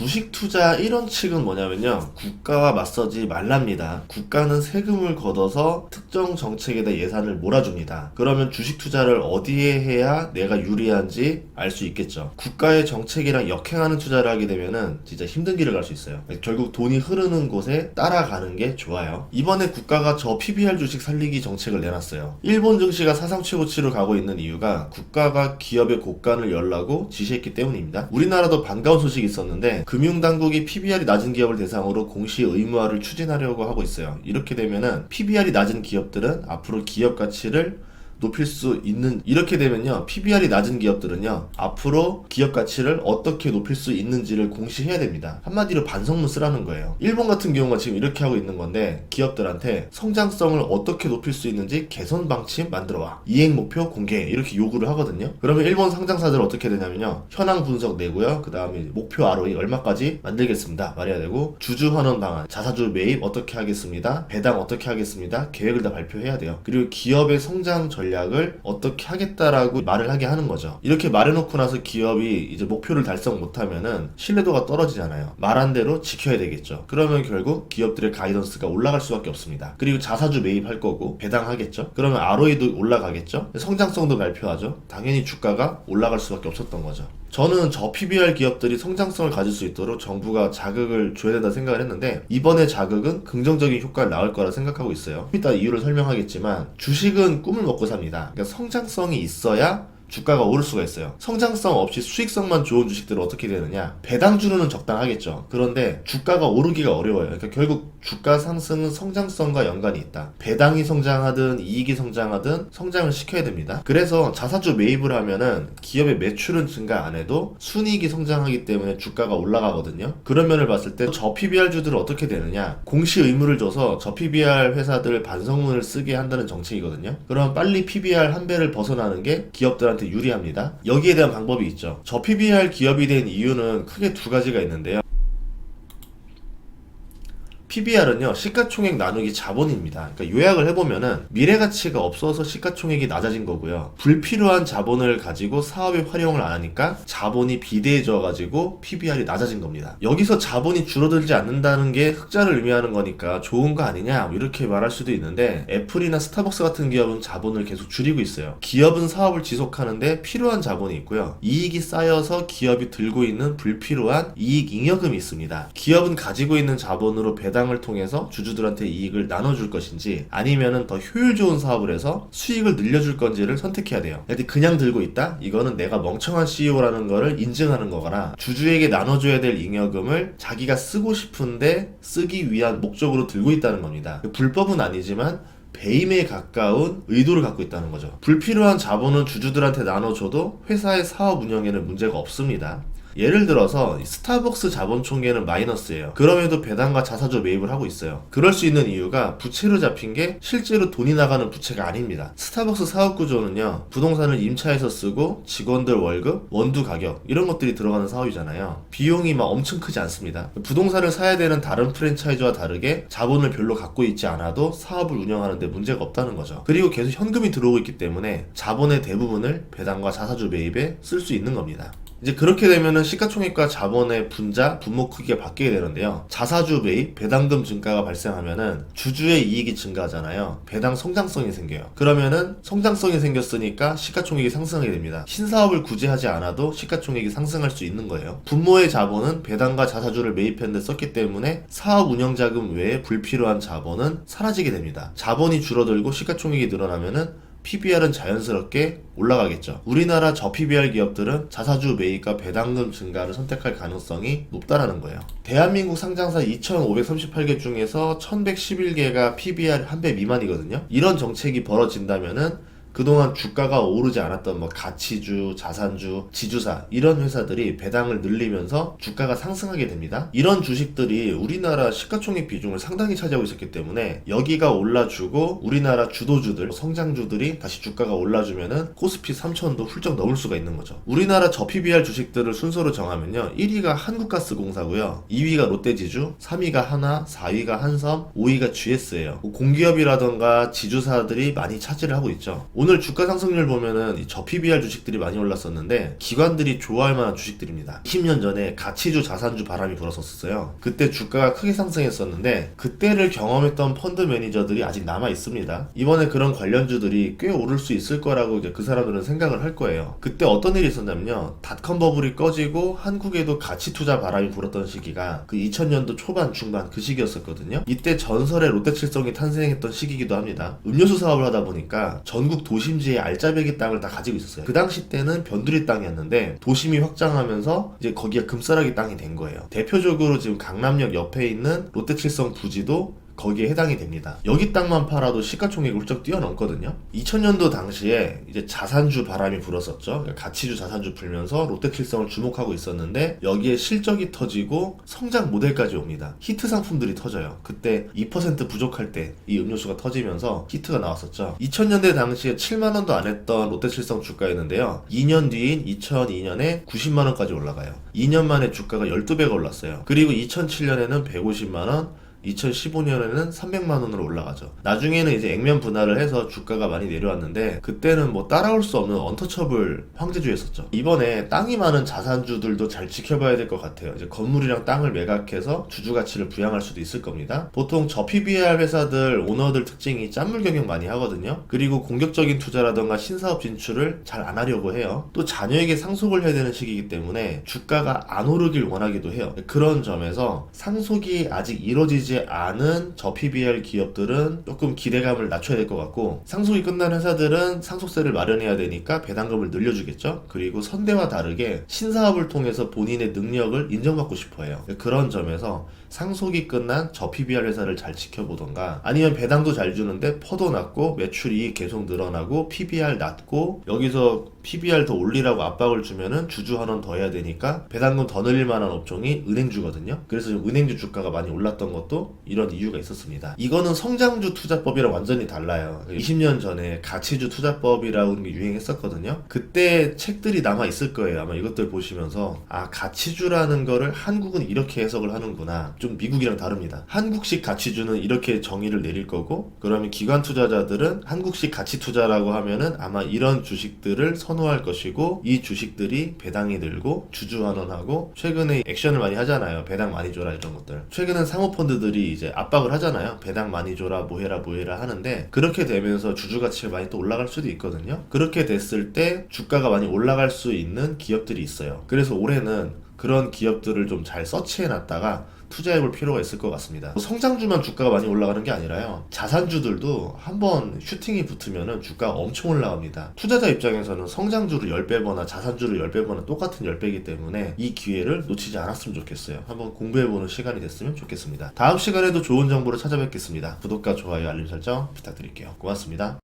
주식 투자 1원칙은 뭐냐면요, 국가와 맞서지 말랍니다. 국가는 세금을 걷어서 특정 정책에다 예산을 몰아줍니다. 그러면 주식 투자를 어디에 해야 내가 유리한지 알 수 있겠죠. 국가의 정책이랑 역행하는 투자를 하게 되면은 진짜 힘든 길을 갈 수 있어요. 결국 돈이 흐르는 곳에 따라가는 게 좋아요. 이번에 국가가 저 PBR 주식 살리기 정책을 내놨어요. 일본 증시가 사상 최고치로 가고 있는 이유가 국가가 기업의 고간을 열라고 지시했기 때문입니다. 우리나라도 반가운 소식이 있었는데 금융당국이 PBR이 낮은 기업을 대상으로 공시 의무화를 추진하려고 하고 있어요. 이렇게 되면은 PBR이 낮은 기업들은 앞으로 기업 가치를 높일 수 있는, 이렇게 되면요, PBR이 낮은 기업들은요 앞으로 기업 가치를 어떻게 높일 수 있는지를 공시해야 됩니다. 한마디로 반성문 쓰라는 거예요. 일본 같은 경우가 지금 이렇게 하고 있는 건데, 기업들한테 성장성을 어떻게 높일 수 있는지 개선 방침 만들어와, 이행 목표 공개, 이렇게 요구를 하거든요. 그러면 일본 상장사들은 어떻게 되냐면요, 현황 분석 내고요, 그 다음에 목표 ROE 얼마까지 만들겠습니다 말해야 되고, 주주 환원 방안, 자사주 매입 어떻게 하겠습니다, 배당 어떻게 하겠습니다, 계획을 다 발표해야 돼요. 그리고 기업의 성장 전략을 어떻게 하겠다라고 말을 하게 하는 거죠. 이렇게 말해놓고 나서 기업이 이제 목표를 달성 못하면은 신뢰도가 떨어지잖아요. 말한 대로 지켜야 되겠죠. 그러면 결국 기업들의 가이던스가 올라갈 수밖에 없습니다. 그리고 자사주 매입할 거고 배당하겠죠. 그러면 ROE도 올라가겠죠. 성장성도 발표하죠. 당연히 주가가 올라갈 수밖에 없었던 거죠. 저는 저 PBR 기업들이 성장성을 가질 수 있도록 정부가 자극을 줘야 된다 생각을 했는데, 이번에 자극은 긍정적인 효과를 낳을 거라 생각하고 있어요. 이따 이유를 설명하겠지만, 주식은 꿈을 먹고 삽니다. 그러니까 성장성이 있어야 주가가 오를 수가 있어요. 성장성 없이 수익성만 좋은 주식들은 어떻게 되느냐, 배당주로는 적당하겠죠. 그런데 주가가 오르기가 어려워요. 그러니까 결국 주가 상승은 성장성과 연관이 있다. 배당이 성장하든 이익이 성장하든 성장을 시켜야 됩니다. 그래서 자사주 매입을 하면은 기업의 매출은 증가 안 해도 순이익이 성장하기 때문에 주가가 올라가거든요. 그런 면을 봤을 때 저 PBR 주들은 어떻게 되느냐, 공시 의무를 줘서 저 PBR 회사들 반성문을 쓰게 한다는 정책이거든요. 그럼 빨리 PBR 한 배를 벗어나는 게 기업들한테 유리합니다. 여기에 대한 방법이 있죠. 저 PBR 기업이 된 이유는 크게 두 가지가 있는데요. PBR은요, 시가총액 나누기 자본입니다. 그러니까 요약을 해보면은 미래가치가 없어서 시가총액이 낮아진 거고요. 불필요한 자본을 가지고 사업에 활용을 안 하니까 자본이 비대해져 가지고 PBR이 낮아진 겁니다. 여기서 자본이 줄어들지 않는다는 게 흑자를 의미하는 거니까 좋은 거 아니냐, 이렇게 말할 수도 있는데, 애플이나 스타벅스 같은 기업은 자본을 계속 줄이고 있어요. 기업은 사업을 지속하는데 필요한 자본이 있고요. 이익이 쌓여서 기업이 들고 있는 불필요한 이익 잉여금이 있습니다. 기업은 가지고 있는 자본으로 배당을 통해서 주주들한테 이익을 나눠줄 것인지, 아니면은 더 효율 좋은 사업을 해서 수익을 늘려줄 건지를 선택해야 돼요. 근데 그냥 들고 있다? 이거는 내가 멍청한 CEO라는 거를 인증하는 거거나, 주주에게 나눠줘야 될 잉여금을 자기가 쓰고 싶은데 쓰기 위한 목적으로 들고 있다는 겁니다. 불법은 아니지만 배임에 가까운 의도를 갖고 있다는 거죠. 불필요한 자본은 주주들한테 나눠줘도 회사의 사업 운영에는 문제가 없습니다. 예를 들어서 스타벅스 자본 총계는 마이너스예요. 그럼에도 배당과 자사주 매입을 하고 있어요. 그럴 수 있는 이유가 부채로 잡힌 게 실제로 돈이 나가는 부채가 아닙니다. 스타벅스 사업 구조는요, 부동산을 임차해서 쓰고 직원들 월급, 원두 가격, 이런 것들이 들어가는 사업이잖아요. 비용이 막 엄청 크지 않습니다. 부동산을 사야 되는 다른 프랜차이즈와 다르게 자본을 별로 갖고 있지 않아도 사업을 운영하는데 문제가 없다는 거죠. 그리고 계속 현금이 들어오고 있기 때문에 자본의 대부분을 배당과 자사주 매입에 쓸 수 있는 겁니다. 이제 그렇게 되면은 시가총액과 자본의 분자, 분모 크기가 바뀌게 되는데요. 자사주 매입, 배당금 증가가 발생하면은 주주의 이익이 증가하잖아요. 배당 성장성이 생겨요. 그러면은 성장성이 생겼으니까 시가총액이 상승하게 됩니다. 신사업을 굳이 하지 않아도 시가총액이 상승할 수 있는 거예요. 분모의 자본은 배당과 자사주를 매입했는데 썼기 때문에 사업 운영 자금 외에 불필요한 자본은 사라지게 됩니다. 자본이 줄어들고 시가총액이 늘어나면은 PBR은 자연스럽게 올라가겠죠. 우리나라 저 PBR 기업들은 자사주 매입과 배당금 증가를 선택할 가능성이 높다라는 거예요. 대한민국 상장사 2,538개 중에서 1,111개가 PBR 한 배 미만이거든요. 이런 정책이 벌어진다면은 그동안 주가가 오르지 않았던 뭐 가치주, 자산주, 지주사, 이런 회사들이 배당을 늘리면서 주가가 상승하게 됩니다. 이런 주식들이 우리나라 시가총액 비중을 상당히 차지하고 있었기 때문에 여기가 올라주고 우리나라 주도주들, 성장주들이 다시 주가가 올라주면은 코스피 3000도 훌쩍 넘을 수가 있는 거죠. 우리나라 저 PBR 주식들을 순서로 정하면요, 1위가 한국가스공사고요, 2위가 롯데지주, 3위가 하나, 4위가 한섬, 5위가 GS예요. 공기업이라던가 지주사들이 많이 차지를 하고 있죠. 오늘 주가 상승률 보면은 이 저PBR 주식들이 많이 올랐었는데 기관들이 좋아할 만한 주식들입니다. 20년 전에 가치주 자산주 바람이 불었었어요. 그때 주가가 크게 상승했었는데 그때를 경험했던 펀드 매니저들이 아직 남아 있습니다. 이번에 그런 관련주들이 꽤 오를 수 있을 거라고 이제 그 사람들은 생각을 할 거예요. 그때 어떤 일이 있었냐면요, 닷컴 버블이 꺼지고 한국에도 가치 투자 바람이 불었던 시기가 그 2000년도 초반 중반 그 시기였었거든요. 이때 전설의 롯데칠성이 탄생했던 시기이기도 합니다. 음료수 사업을 하다 보니까 전국 도심지의 알짜배기 땅을 다 가지고 있었어요. 그 당시 때는 변두리 땅이었는데 도심이 확장하면서 이제 거기가 금싸라기 땅이 된 거예요. 대표적으로 지금 강남역 옆에 있는 롯데칠성 부지도 거기에 해당이 됩니다. 여기 땅만 팔아도 시가총액이 훌쩍 뛰어넘거든요. 2000년도 당시에 이제 자산주 바람이 불었었죠. 가치주 자산주 불면서 롯데칠성을 주목하고 있었는데 여기에 실적이 터지고 성장 모델까지 옵니다. 히트 상품들이 터져요. 그때 2% 부족할 때 이 음료수가 터지면서 히트가 나왔었죠. 2000년대 당시에 7만원도 안 했던 롯데칠성 주가였는데요. 2년 뒤인 2002년에 90만원까지 올라가요. 2년 만에 주가가 12배가 올랐어요. 그리고 2007년에는 150만원, 2015년에는 300만원으로 올라가죠. 나중에는 이제 액면 분할을 해서 주가가 많이 내려왔는데 그때는 뭐 따라올 수 없는 언터처블 황제주였었죠. 이번에 땅이 많은 자산주들도 잘 지켜봐야 될 것 같아요. 이제 건물이랑 땅을 매각해서 주주 가치를 부양할 수도 있을 겁니다. 보통 저PBR 회사들 오너들 특징이 짠물 경영 많이 하거든요. 그리고 공격적인 투자라던가 신사업 진출을 잘 안 하려고 해요. 또 자녀에게 상속을 해야 되는 시기이기 때문에 주가가 안 오르길 원하기도 해요. 그런 점에서 상속이 아직 이루어지지 않은 저PBR 기업들은 조금 기대감을 낮춰야 될 것 같고, 상속이 끝난 회사들은 상속세를 마련해야 되니까 배당금을 늘려주겠죠. 그리고 선대와 다르게 신사업을 통해서 본인의 능력을 인정받고 싶어 해요. 그런 점에서 상속이 끝난 저PBR 회사를 잘 지켜보던가, 아니면 배당도 잘 주는데 퍼도 낮고 매출이 계속 늘어나고 PBR 낮고 여기서 PBR 더 올리라고 압박을 주면은 주주 환원 더 해야 되니까 배당금 더 늘릴 만한 업종이 은행주거든요. 그래서 은행주 주가가 많이 올랐던 것도 이런 이유가 있었습니다. 이거는 성장주 투자법이랑 완전히 달라요. 20년 전에 가치주 투자법이라고 하는 게 유행했었거든요. 그때 책들이 남아 있을 거예요. 아마 이것들 보시면서 아, 가치주라는 거를 한국은 이렇게 해석을 하는구나. 좀 미국이랑 다릅니다. 한국식 가치주는 이렇게 정의를 내릴 거고, 그러면 기관 투자자들은 한국식 가치 투자라고 하면은 아마 이런 주식들을 선호할 것이고, 이 주식들이 배당이 늘고 주주 환원하고, 최근에 액션을 많이 하잖아요. 배당 많이 줘라 이런 것들. 최근엔 사모펀드들이 이제 압박을 하잖아요. 배당 많이 줘라 뭐해라 하는데, 그렇게 되면서 주주 가치가 많이 또 올라갈 수도 있거든요. 그렇게 됐을 때 주가가 많이 올라갈 수 있는 기업들이 있어요. 그래서 올해는 그런 기업들을 좀 잘 서치해 놨다가 투자해볼 필요가 있을 것 같습니다. 성장주만 주가가 많이 올라가는 게 아니라요, 자산주들도 한번 슈팅이 붙으면은 주가가 엄청 올라갑니다. 투자자 입장에서는 성장주를 10배 버나 자산주를 10배 버나 똑같은 10배이기 때문에 이 기회를 놓치지 않았으면 좋겠어요. 한번 공부해보는 시간이 됐으면 좋겠습니다. 다음 시간에도 좋은 정보로 찾아뵙겠습니다. 구독과 좋아요, 알림 설정 부탁드릴게요. 고맙습니다.